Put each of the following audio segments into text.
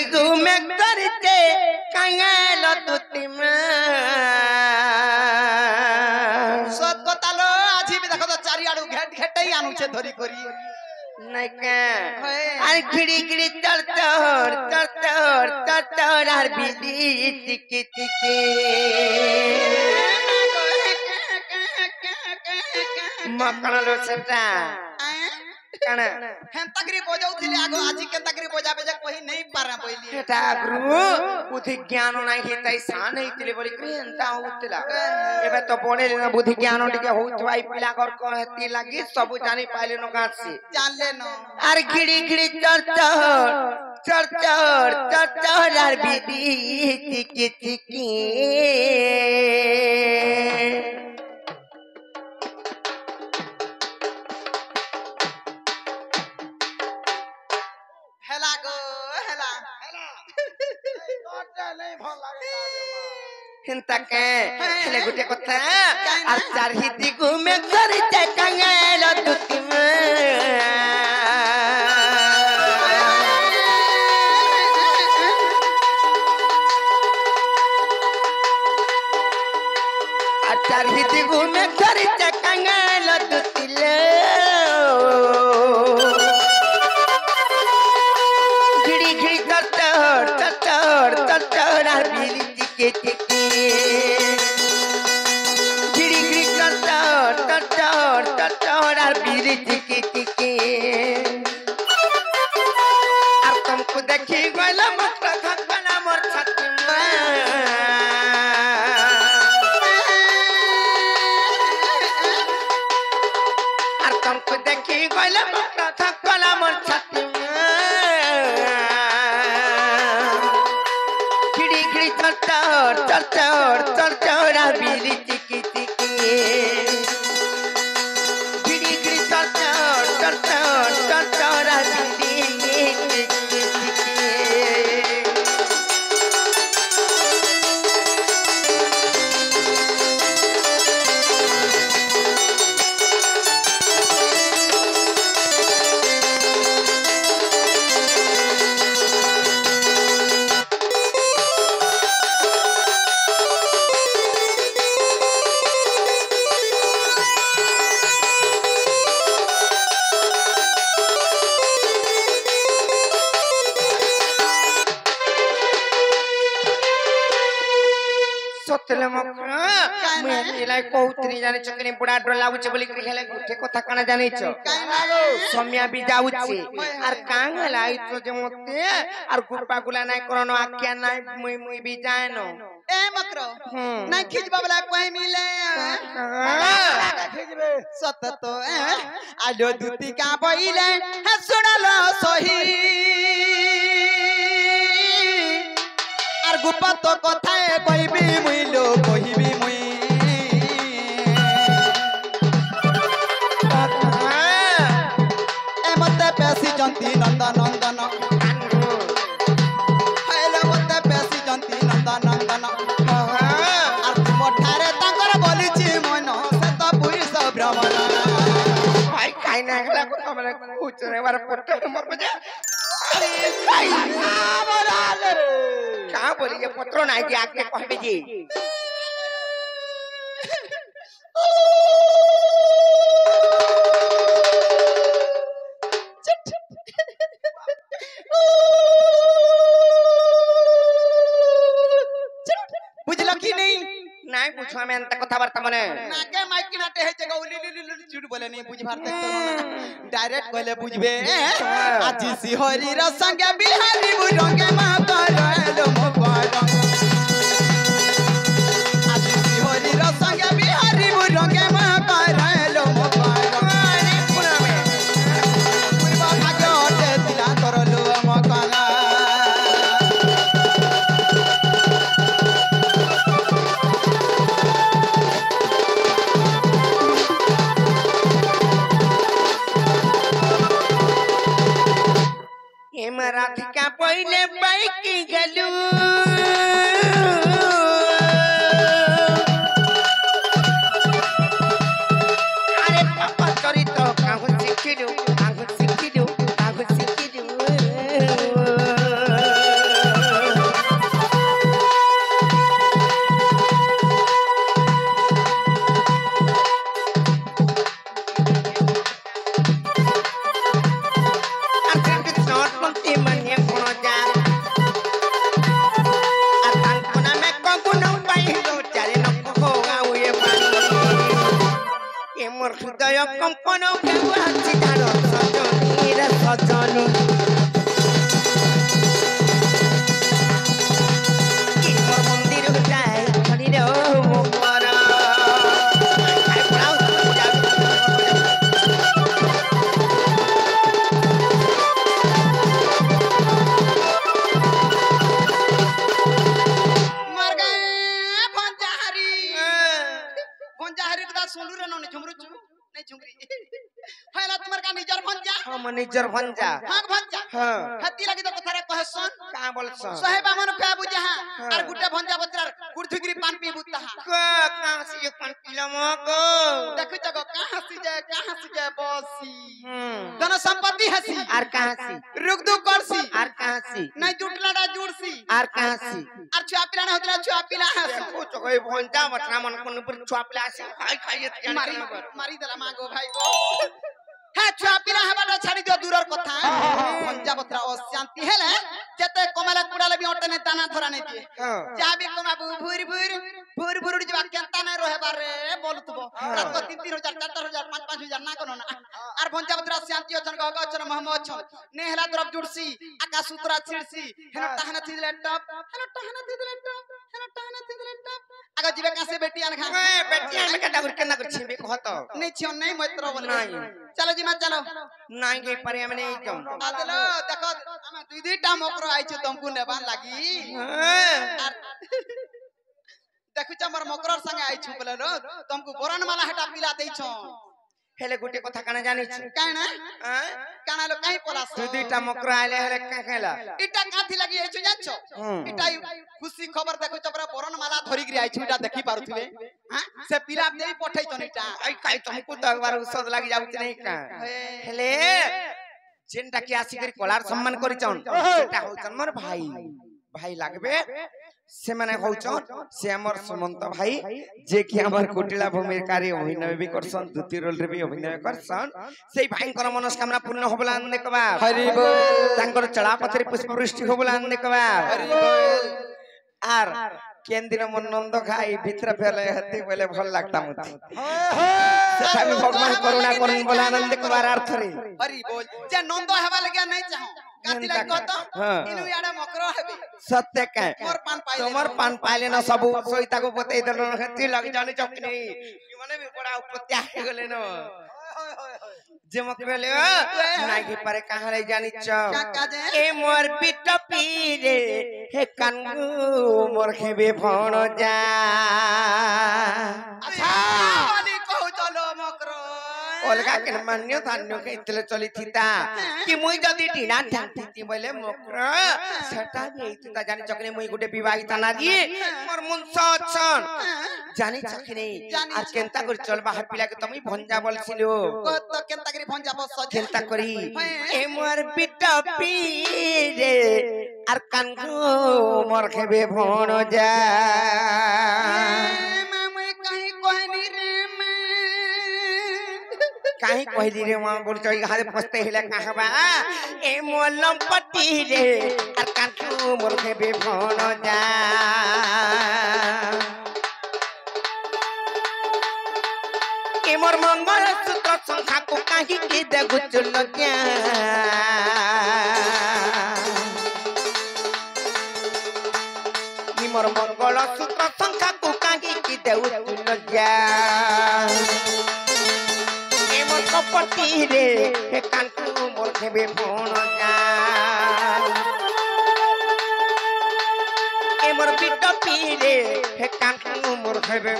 घूमे करते कंगाल तुति में सत कतालो आजी भी देखो तो चारि आडू घेट घेटई आनु छे धरी करी नहीं के अरे खिड़ी खिड़ी तर हर बिली टिकी टिकी मकन लो सेटा कण हेंतागरी बजाउथिले आगो आजी केंतागरी बजाबे जे कहि नहीं पारा पइली एटा गुरु बुद्धि ज्ञान नाही हेतै सान हेतिले बोली केंता होतला एबे तो बने न बुद्धि ज्ञान टिके होतवाई पिला कर को हेति लागि सब जानि पाइले न गाछि जान ले न अरे खिड़ी खिड़ी तर यार बीदी टिकी टिकी हेला गो हेला कोटे नहीं भल लागे हिंता के हेले गुटे कथा आर चार हिती घूमे करते कंगाल तुति में चार हिती घूमे करते कंगाल तुति ले घिड़ी घिड़ी तर आर बिली टिके टिके घिड़ी घिड़ी तर आर बिली टिके टिके आर तुमको देखी गइला मत खकना मोर छाती में आर तुमको देखी गइला मत खकना मोर छाती में खिड़ी खिड़ी तर बिली टिकी टिकी खिड़ी खिड़ी तर बिली टिकी टिकी सतले मकरा मैं इलाई कोउतरी जाने चकनी बुढ़ा डर लागु छ बोली हेले गुठे कथा काना जानै छ सम्या भी जाउ छी आर कांग लाई तो जे मते आर गुरपा गुला नै करनो आख्या नै मुई भी जानो ए मकरो नहीं खिजबा वाला कोई मिले खिजबे सत तो आलो दुती का बइले हे सुनलो सही आर गुपा तो कथाए कहिबी मुई लो कहिबी मुई ए मते पैसी जंती नंदन नंदन हेलो मते पैसी जंती नंदन नंदन आर तुम ठारे ताकर बोलिछि मन से तो पुरुष भ्रमण भाई काई ना हला को हमरे कुछ रे बार पट्टे मर बजा अरे भाई बोला ले का बोली ये पत्रो नाही जे आके कहबे जी बुझलो कि नहीं नाही पूछवा में अंत कथा वार्ता मने नाके माइक नाटे है जगह उली झूठ बोले नहीं बुझ भारत तो डायरेक्ट कहले बुझबे आजी सिहरी र संगे बिहारी बुरंगे मा करलो मोबाइल आजी सिहरी र संगे बिहारी बुरंगे मा करलो मोबाइल अरे पुरा में पूर्वा भाग्य हटे दिला करलो मकाना राधिका पहले बाइक गलू अरे पापा करी तो काहू सिखिलू काहू सिखिलू काहू सिखिलू हम निजर भंजा हां भंजा हां हती लगी तो कथारे कहसन का बोलछ सहे बामन पे बुझा और गुटे भंजा बत्रार गुड़थुगिरी पान पी बुता कहाँ से पान पीला मको देखो जगह कहां से जाए बसी धन संपत्ति हसी आर कहाँ से रुक दु करसी आर कहाँ से नहीं जुटलाडा जुड़सी आर कहाँ से और छुआ पिला न होतला छुआ पिला हस कुछ कोई भंजा बटना मन कोन पर छुआपला से खाई खाई मारी दला मागो भाई गो है छुआ पिला हबाटा छाड़ी दियो दूरर कथा भंजा बत्रा अशांति हेले जते कमला कुडाले भी ओटने ताना धरा नै दिए जा भी कमा भूर भूर जवा केंता नै रहे बारे बोलतबो रात को 3000 4000 5000 ना कोनो ना आर भंजा बत्रा शांति अछन गग अछन मोहम्मद छ ने हेला तरफ जुड़सी आकाश सूत्रा छिड़सी हेन ताहना थिदले टप हेन ताहना थिदले टप आगा जीवे कासे बेटियान खा बेटियान में केटा केना कर छिबे कहत नहीं छियो नहीं मैत्र बोल नहीं चलो जी मत चलो नहीं के परे हम नहीं कम आदलो देखो हम दुई दुईटा मकरो आइछु तुमको नेबान लागी देखु छ हमर मकरर संगे आइछु बोले रो तुमको बोरन माला हटा पिला देइ छ हेले गुटे कथा काना जानि छ काना काना लो काई पलास दु दुईटा मकरो आले हेले का खेला इटा काथी लागि आइछु जान्छ इटा खुशी खबर देखु छ बरा बोरन माला धरि गिरी आइछु इटा देखि पारुथिबे हां से पिला देई पठै छ इटा आई काई तुमको तो एक बार उसद लागि जाउछ नहीं का हेले जेनटा की आसी करी कोलार सम्मान करी छन सेटा होचन मोर भाई लागबे से माने होचन से हमर सुमंत भाई जे कि हमर कोटिला भूमिर कार्य अभिनय भी करसन दुती रोल रे भी अभिनय करसन सेई भाईकर मनस्कामना पूर्ण होबला देखबा हरि बोल तांकर चढ़ा पथरी पुष्पवृष्टि होबला देखबा हरि बोल आर केन दिन मन नंद खाई भीतर फेले हती बोले भल लागता मते सेटा में भगवान करुणा करन बोला आनंद कुमार अर्थ रे हरि बोल जे नंद हेबा लगे नहीं चाहो काती लाग कहत इनु याडा मकरो हेबे सत्य का मोर पान पाइले तोमर पान पाइले न सब सोईता को बतई देलो हती लग जाने चकनी कि माने भी बड़ा उपत्या हे गेले न जे मकरेले नाइ के पारे कहां रे जानि छ ए मोर पिट पीरे हे कानगु मोर खेबे भण जा अच्छा वाली कहू चलो मकरो अलगा के मान्य धान्य के इतले चली थिता कि मुई जदी टीना ठांती बोले मकरा सेटा गईता जानि चकनी मुई गुटे विवाहित नारी मोर मन सचन जानि चकनी आ केनता कर चलबा हपिला के तमई भंजा बोलसिलो कत केनता करी भंजा बस केनता करी ए मोर पिटा पीरे आर कानगु मोर खेबे भण जा मैं कहीं कहनी रे काहे कहली रे मां बोल चई हारे पस्ते हिला कहबा ए मोलम पट्टी रे आर कानगु मोर खेबे भण जा ए मोर मंगल सूत्र संखा को काहे के देगु चल गया ई मोर मंगल सूत्र संखा को काहे के देगु चल गया ए मोर कपटी रे हे कानकु मोर खेबे भण जा ए मोर बिटपी रे हे कानकु मोर खेबे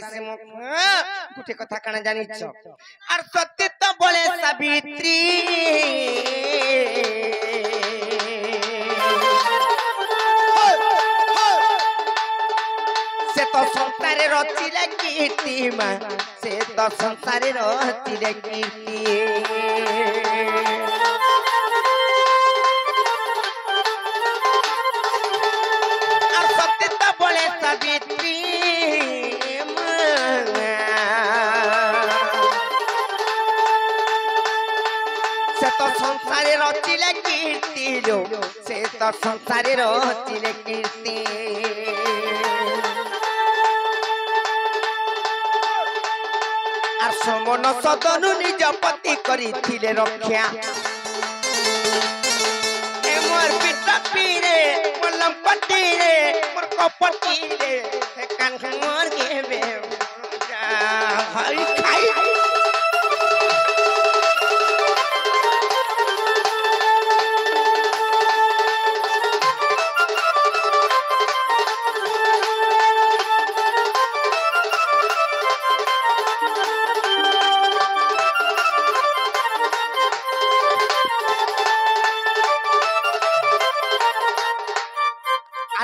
से गुटे कथा काना जानि छ आर सत्य तो बोले सावित्री से तो संसारे रचिले कीर्ति मा से तो संसारे रचिले कीर्ति आर सत्य तो बोले सावित्री से तो संसारे रचिले कीर्ति लो से तो संसारे रचिले कीर्ति आर समन सदनु निज पति करिथिले रक्षा ए मोर पिता पीरे मोर लंपटी रे मोर कपटी रे हे कान मोर के बे भाई खाई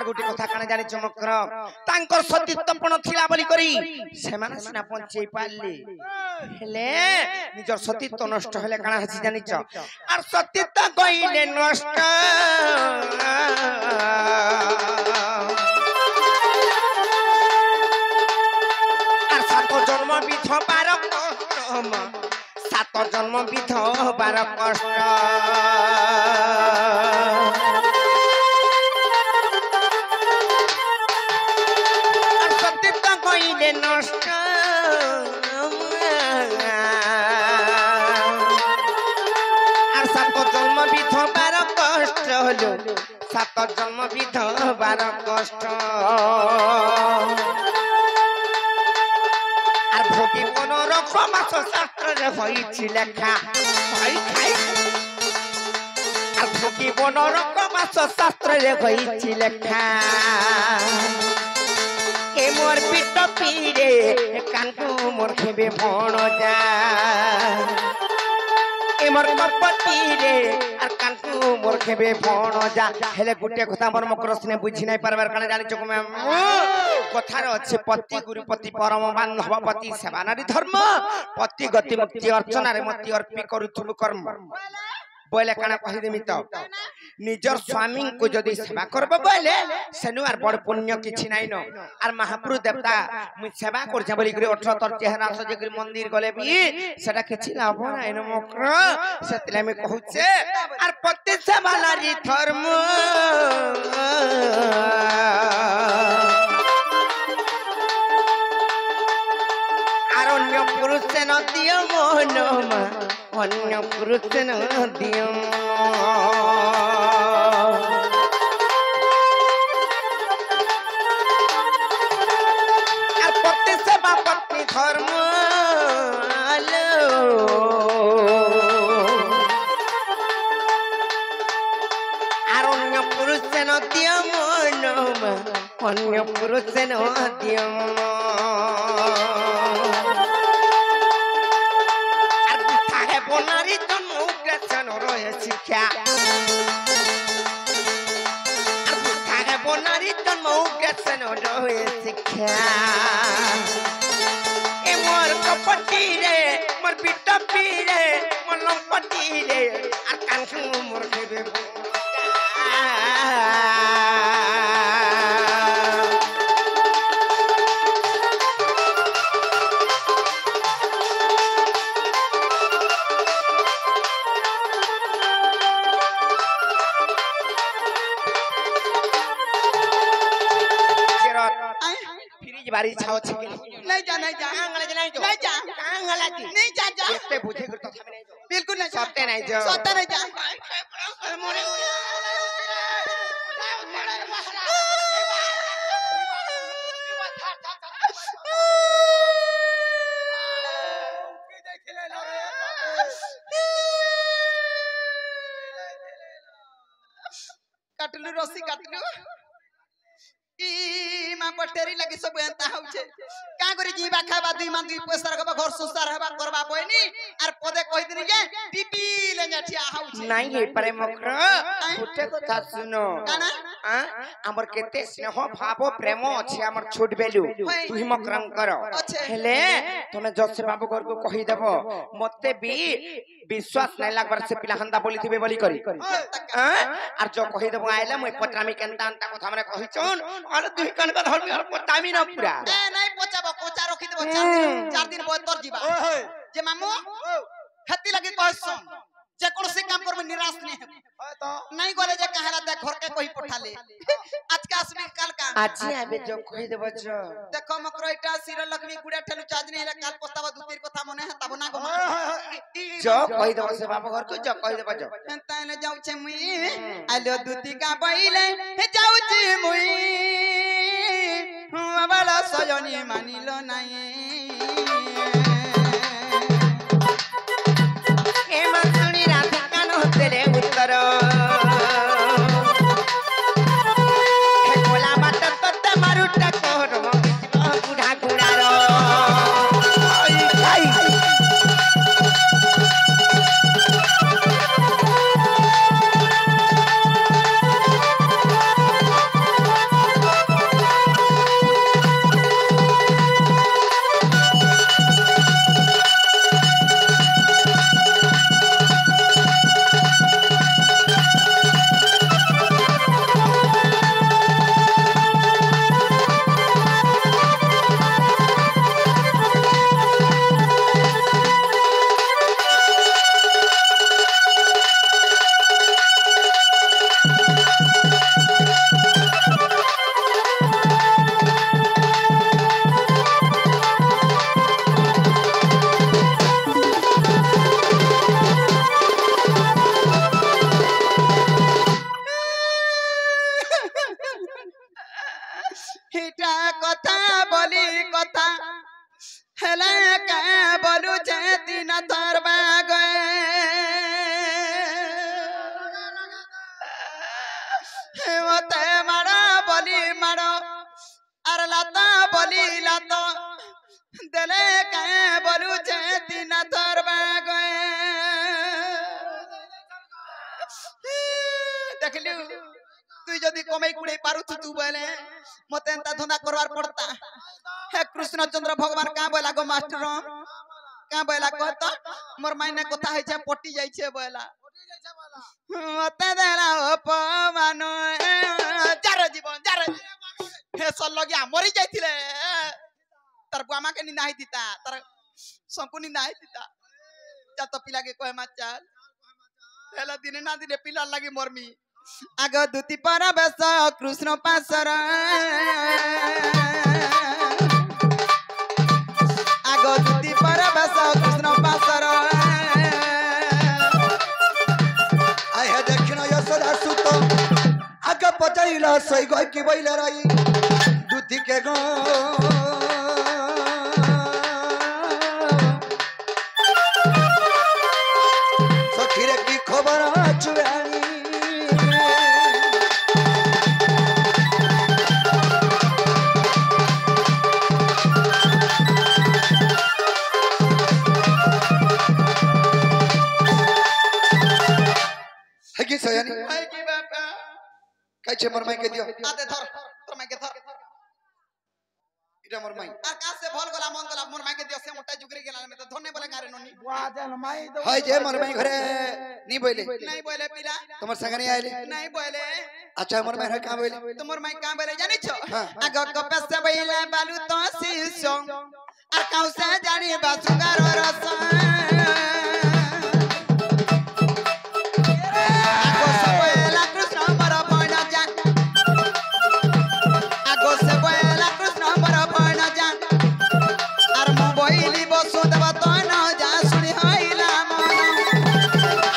गोटे कथा काने जानि चमक्र तांकर सतीत्वपण थिला बोली करी सेमाने सिना पंचेई पारले हेले निजर सतीत्व नष्ट हेले काना हसी जानिच आर सतीत्व गइले नष्ट आर सात जन्म विधवार कष्ट सात जन्म विधवार कष्ट नष्ट আর সাত জন্ম বিধবার কষ্ট হলো সাত জন্ম বিধবার কষ্ট আর ভোগী মনোরকম শাস্ত্রে হয়েছি লেখা আর ভোগী মনোরকম শাস্ত্রে হয়েছি লেখা मोर पिट पीरे कानकु मोर खेबे भण जा ए मोर कपटी रे आर कानकु मोर खेबे भण जा हेले गुटे कथा मोर मकरसने बुझी नै परबार काने जानि चक में कथार अछि पति गुरुपति परम बांधव पति सेवा नारी धर्म पति गति मुक्ति अर्चना रे मति अर्पी करूथुलु कर्म बोले काना कहि देमी त निजर स्वामी को जदी सेवा करबो बोले सेनु आर बड़ पुण्य किछि नाइ न आर महाप्रभु देवता मु सेवा करछ बोली करे 18 तर चेहरा सजे कर मंदिर गले भी सेटा किछि लाभ नाइ न मकर सेतले में कहूछे आर पति सेवा नारी धर्म आर अन्य पुरुष न दियो मोहनमा अन्य पुरुष न दियो पति सेवा पत्नी धर्म आर अन्य पुरुष न दियो मोहनमा अन्य पुरुष न दियो नारी जन्म उग्रसन रहे शिक्षा नारी जन्म उग्रसन रहे शिक्षा ए मोर कपटी रे मोर पिटा पीरे मोर लंपटी रे आर कानखु मोर खेबे बारी छाओ छे नहीं जा नहीं जा एते बुझे कर तो थामे नहीं जो बिल्कुल नहीं सत्ते नहीं जो सत्ते नहीं जा काटलू रसी काटलू ई मा पटेरी लगी सब एंता होछे का करी जीवा खाबा दुई मान दुई पैसा रखबा घर संसार हेबा करबा पयनी आर पदे कहि दिनी जे टीपी ले जाठिया होछे नहीं हे परे मकर उठे कथा सुनो काना हमर केते स्नेह भाव प्रेम अछि हमर छोट बेलु तुही मकरम करो हेले तमे जसे बाबू घर को कहि देबो मते भी विश्वास नै लागबार से पिला हंदा बोली थिबे बोली करी आर जो कहि देबो आइला मय पत्रामी केनता अंता कथा हमरे कहि छन और दुही कन का धरबी और पतामी न पूरा नहीं पचाबो कोचा रखि देबो 4 दिन 4 दिन बतर जीवा जे मामू खेती लगी कहसन जे कौन से काम करबे निराश नहीं है तो नहीं गले जे कहेला दे घर के कोई पठाले आज का आसमी काल का आज आबे जो कहि देबो जो देखो मकरोइटा सिर लक्ष्मी गुड़े ठेलु चार्ज नहीं है काल पस्तावा दुतीर कथा मने है तब ना गो जो कहि देबो से बाप घर को जो कहि देबो जो ताले जाऊ छे मुई आलो दुती का बइले जाऊ छे मुई बाला सजनी मानिलो नाही ए मंसुनी राधिका न तेरे उत्तर हे कोला बात तत मारुटा कोर बुढ़ा गुड़ारो आई हिटा कथा बोली कथा हेला का बोलू जे दिन धरबा गए मते मारो बोली मारो अर लाता बोली लाता देले का बोलू जे दिन धरबा गए देखलू तू जदी कमाई कुड़े पारु तू बोले मते एंता धंधा करवार पड़ता हे कृष्ण चंद्र भगवान का बोला गो मास्टर का बोला कहत मोर मायने कथा है जे पटी जाई छे बोला मते देला अपमान जार जीवन हे सल लगिया मरी जाइथिले तार बुआमा के निना ही दिता तार संपू निना ही दिता जा तो पिला के कहे मा चल हेला दिने ना दिने पिला लागी मरमी आग दुती पर बस कृष्ण पासर आग दुती पर बस कृष्ण पासर आय हे दक्षिण यशोदा सुत आग पचाइला सई गय की बइले रही दुधी के गो सखीरे की खबर चुरानी की सयानी भाई की बापा कह छे मोर माई के दियो आते धर तोर माई के धर इटा मोर माई आकाश से भल गला मन गला मोर माई के दियो से मोटा जुगरी गेला में तो धन्य बोले कारे नोनी हाय जे मोर माई घरे नी बोले नहीं बोले पिला तमर संग नहीं आइले नहीं बोले अच्छा मोर माई का बोले तुमर माई का बोले जानी छो हाँ। आग कपे से बोले बालू तो सीसो आ काउ से जानी बासुगार रस आगो से बोला कृष्ण मर बन जा आगो से बोला कृष्ण मर बन जा आर मो बोइली बसु देव तो न जा सुनी होइला मन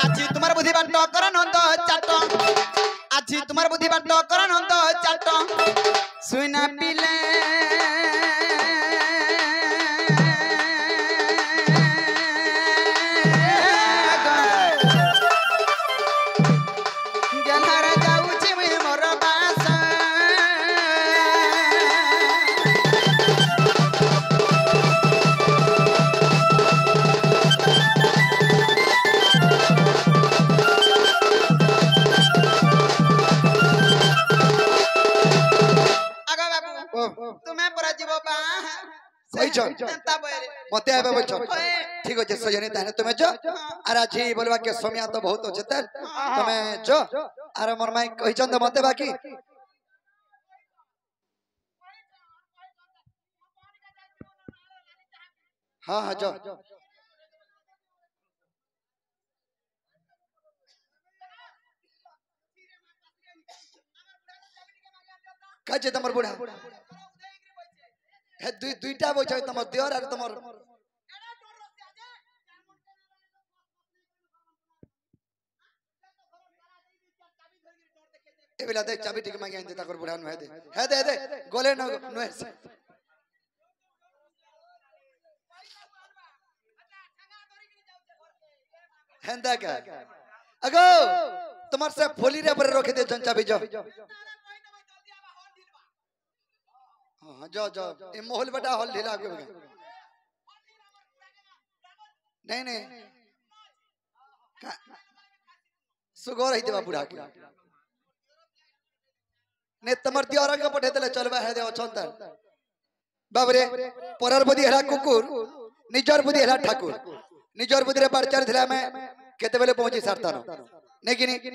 আজি তোমার বুদ্ধি বাট কর নন্দ চাট আজি তোমার বুদ্ধি বাট কর নন্দ চাট সুইনা পিলে গেলার যাউছি মুই মোর বাস আগা বাবু তুমি পরা জীব বা কইছ তা বলে मते आबे बोल ठीक हो जे सजनी ताने तुम्हें जो आर আজি बोलवा के समय तो बहुत होचे त तुम्हें जो आर मोर माई कहि चंद मते बाकी हां हां जो আছে তোমার বুড়া হে দুইটা বইছে তোমার দেওর আর তোমার এবেলা দেখ চাবি ঠিক মাগি আনতে তাকর বুড়া নয় দে হ্যাঁ দে দে গলে না নয় হেন্দা কা আগো তোমার সে ফলি রে পরে রখে দে জন চাবি যাও हां जाओ जाओ ये मोहल बेटा हॉल ढीला के नहीं नहीं सुगोर ही देवा बुढ़ा के ने तमर दियारा के पठे देले चलबा हे दे अछन त बाबरे परर बुद्धि हला कुकुर निजर बुद्धि हला ठाकुर निजर बुद्धि रे परचार थिला में केते बेले पहुंची सरता न नहीं कि